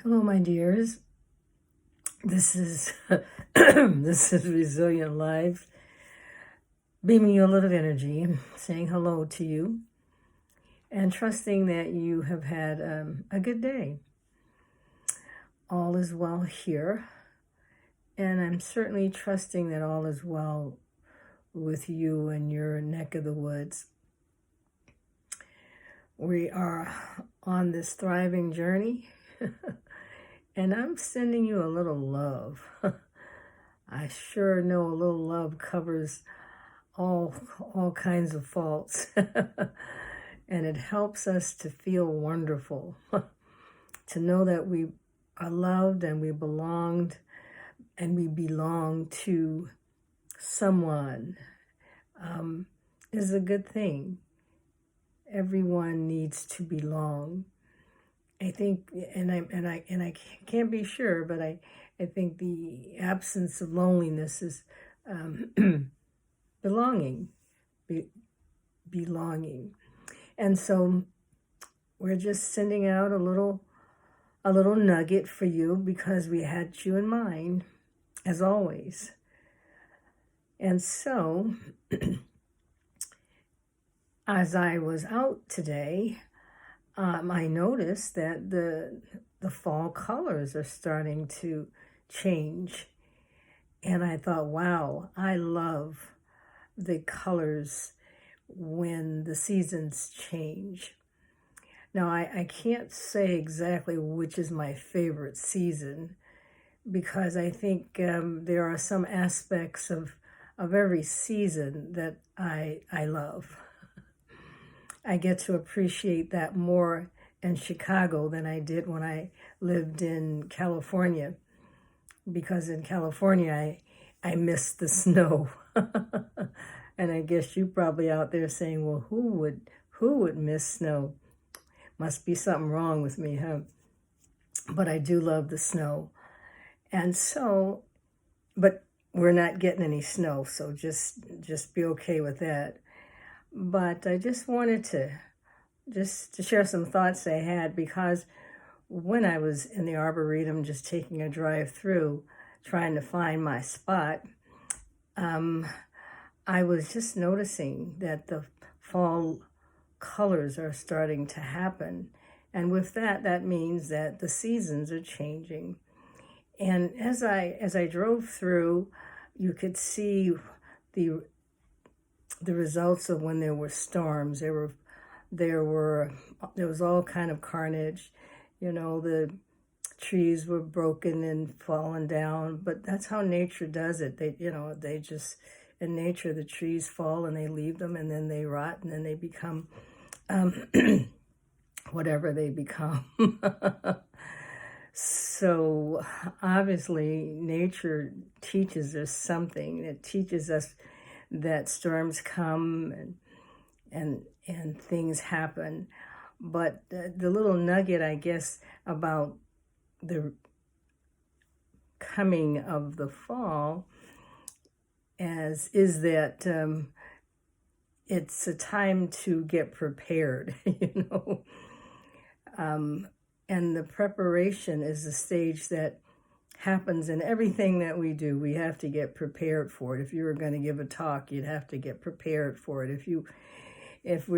Hello, my dears. This is this is Resilient Life, beaming you a little energy, saying hello to you, and trusting that you have had a good day. All is well here, and I'm certainly trusting that all is well with you and your neck of the woods. We are on this thriving journey. And I'm sending you a little love. I sure know a little love covers all kinds of faults. And it helps us to feel wonderful. To know that we are loved and we belonged and we belong to someone is a good thing. Everyone needs to belong. I think, and I can't be sure, but I think the absence of loneliness is belonging, belonging, and so we're just sending out a little nugget for you because we had you in mind, as always, and so as I was out today. I noticed that the fall colors are starting to change. And I thought, wow, I love the colors when the seasons change. Now, I can't say exactly which is my favorite season because I think there are some aspects of every season that I love. I get to appreciate that more in Chicago than I did when I lived in California, because in California I missed the snow. And I guess you probably out there saying, well, who would miss snow? Must be something wrong with me, huh? But I do love the snow. And so, but we're not getting any snow, so just be okay with that. But I just wanted to share some thoughts I had, because when I was in the Arboretum just taking a drive through, trying to find my spot, I was just noticing that the fall colors are starting to happen. And with that means that the seasons are changing. And as I drove through, you could see the results of when there were storms. There was all kind of carnage. The trees were broken and falling down, but that's how nature does it. They just, in nature, the trees fall and they leave them, and then they rot, and then they become whatever they become. So obviously nature teaches us something. It teaches us that storms come and things happen. But the little nugget, I guess, about the coming of the fall is that it's a time to get prepared, and the preparation is the stage that happens in everything that we do. We have to get prepared for it. If you were going to give a talk, you'd have to get prepared for it. If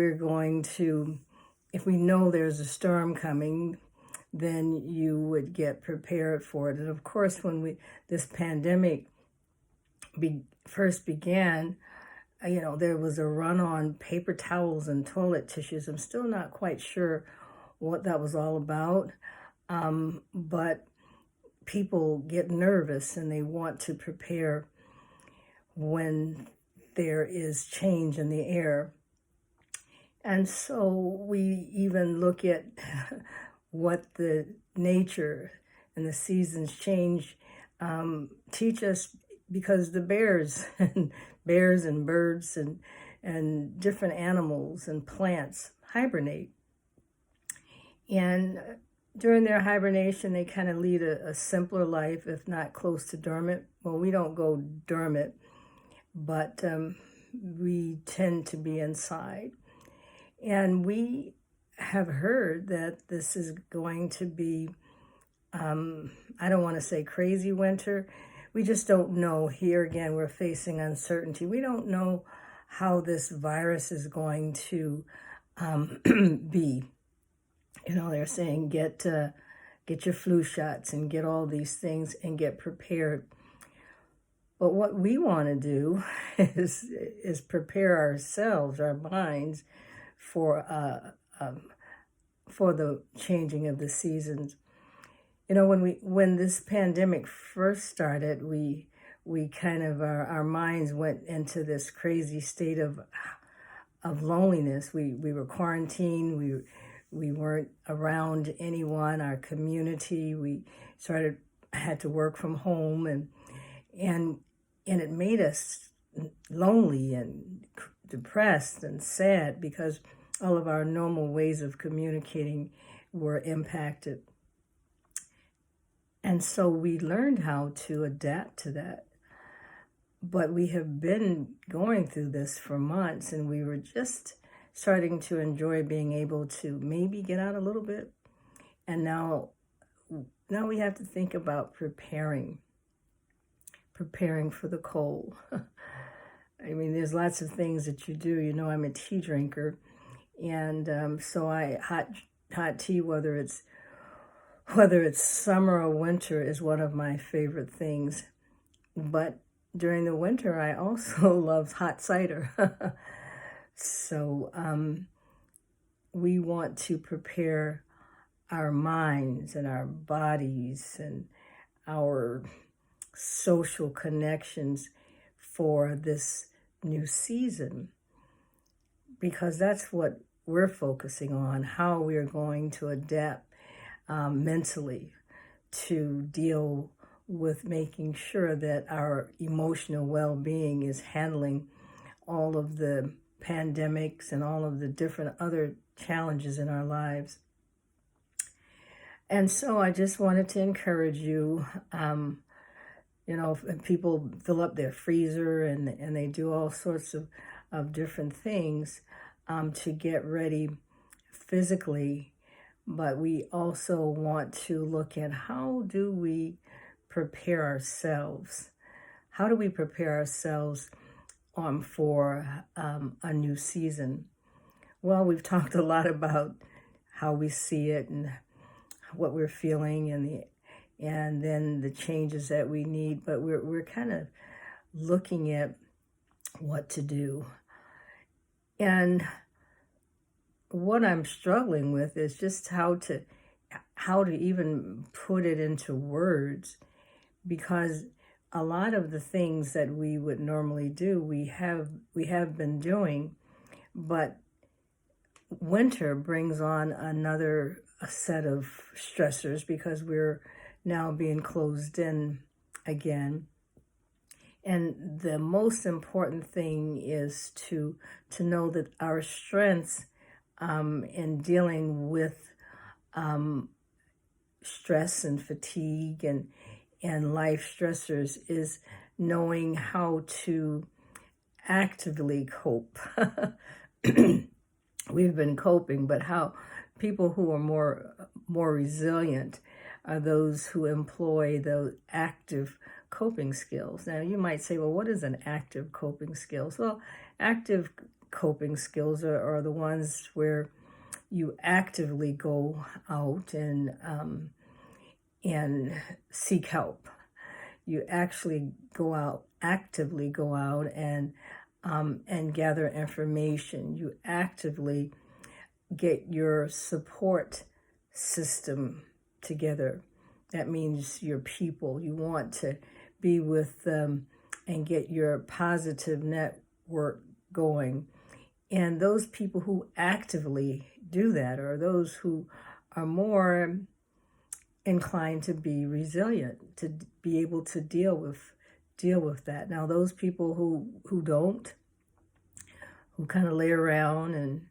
we know there's a storm coming, then you would get prepared for it. And of course, when this pandemic first began, there was a run on paper towels and toilet tissues. I'm still not quite sure what that was all about, but people get nervous and they want to prepare when there is change in the air. And so we even look at what the nature and the seasons change teach us, because the bears and birds and different animals and plants hibernate. And during their hibernation, they kind of lead a simpler life, if not close to dormant. Well, we don't go dormant, but we tend to be inside. And we have heard that this is going to be I don't want to say crazy winter. We just don't know. Here again, we're facing uncertainty. We don't know how this virus is going to be. They're saying get your flu shots and get all these things and get prepared. But what we want to do is prepare ourselves, our minds, for the changing of the seasons. When this pandemic first started, we kind of our minds went into this crazy state of loneliness. We were quarantined. We weren't around anyone. Our community. We had to work from home, and it made us lonely and depressed and sad because all of our normal ways of communicating were impacted. And so we learned how to adapt to that. But we have been going through this for months, and we were just starting to enjoy being able to maybe get out a little bit. And now we have to think about preparing for the cold. I mean, there's lots of things that you do. I'm a tea drinker, and so hot tea, whether it's summer or winter, is one of my favorite things. But during the winter, I also love hot cider. So we want to prepare our minds and our bodies and our social connections for this new season, because that's what we're focusing on, how we are going to adapt mentally to deal with making sure that our emotional well-being is handling all of the pandemics and all of the different other challenges in our lives. And so I just wanted to encourage you, people fill up their freezer and they do all sorts of different things to get ready physically. But we also want to look at how do we prepare ourselves? How do we prepare ourselves for a new season? Well, we've talked a lot about how we see it and what we're feeling and then the changes that we need, but we're kind of looking at what to do. And what I'm struggling with is just how to even put it into words, because a lot of the things that we would normally do, we have been doing, but winter brings on another set of stressors because we're now being closed in again. And the most important thing is to know that our strengths in dealing with stress and fatigue and life stressors is knowing how to actively cope. We've been coping, but how people who are more resilient are those who employ those active coping skills. Now, you might say, well, what is an active coping skills? Well, active coping skills are the ones where you actively go out and seek help. You actually actively go out and gather information. You actively get your support system together. That means your people. You want to be with them and get your positive network going. And those people who actively do that are those who are more inclined to be resilient, to be able to deal with that. Now, those people who don't, who kind of lay around and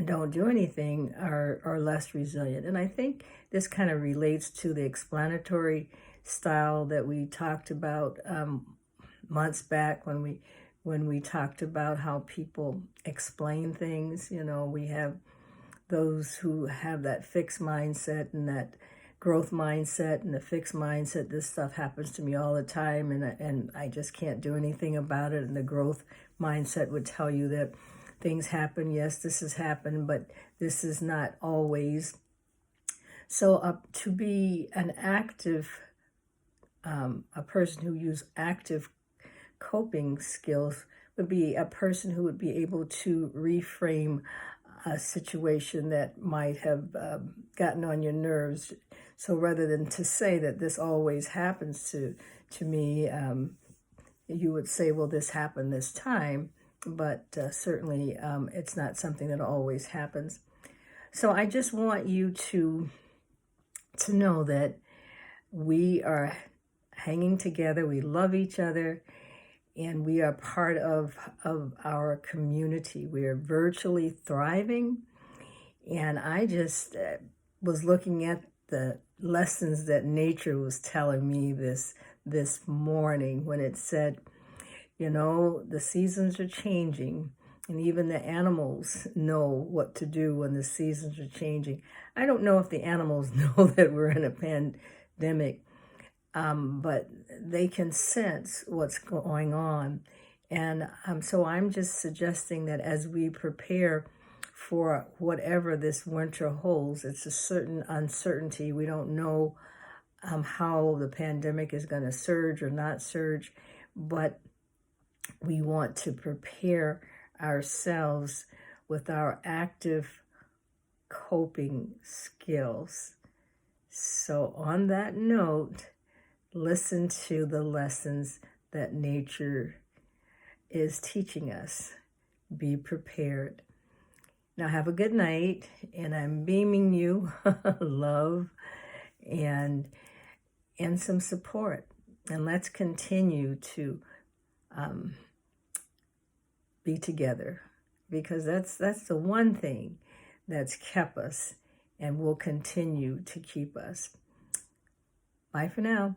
don't do anything are less resilient. And I think this kind of relates to the explanatory style that we talked about months back when we talked about how people explain things. We have those who have that fixed mindset and growth mindset and the fixed mindset. This stuff happens to me all the time, and I just can't do anything about it. And the growth mindset would tell you that things happen. Yes, this has happened, but this is not always. So to be an active, a person who uses active coping skills would be a person who would be able to reframe a situation that might have gotten on your nerves. So rather than to say that this always happens to me, you would say, well, this happened this time, but certainly it's not something that always happens. So I just want you to know that we are hanging together, we love each other, and we are part of our community. We are virtually thriving. And I just was looking at the lessons that nature was telling me this morning when it said, you know, the seasons are changing, and even the animals know what to do when the seasons are changing. I don't know if the animals know that we're in a pandemic, but they can sense what's going on. And so I'm just suggesting that as we prepare for whatever this winter holds, it's a certain uncertainty. We don't know how the pandemic is going to surge or not surge, but we want to prepare ourselves with our active coping skills. So on that note, listen to the lessons that nature is teaching us. Be prepared. Now have a good night, and I'm beaming you love and some support. And let's continue to be together, because that's the one thing that's kept us and will continue to keep us. Bye for now.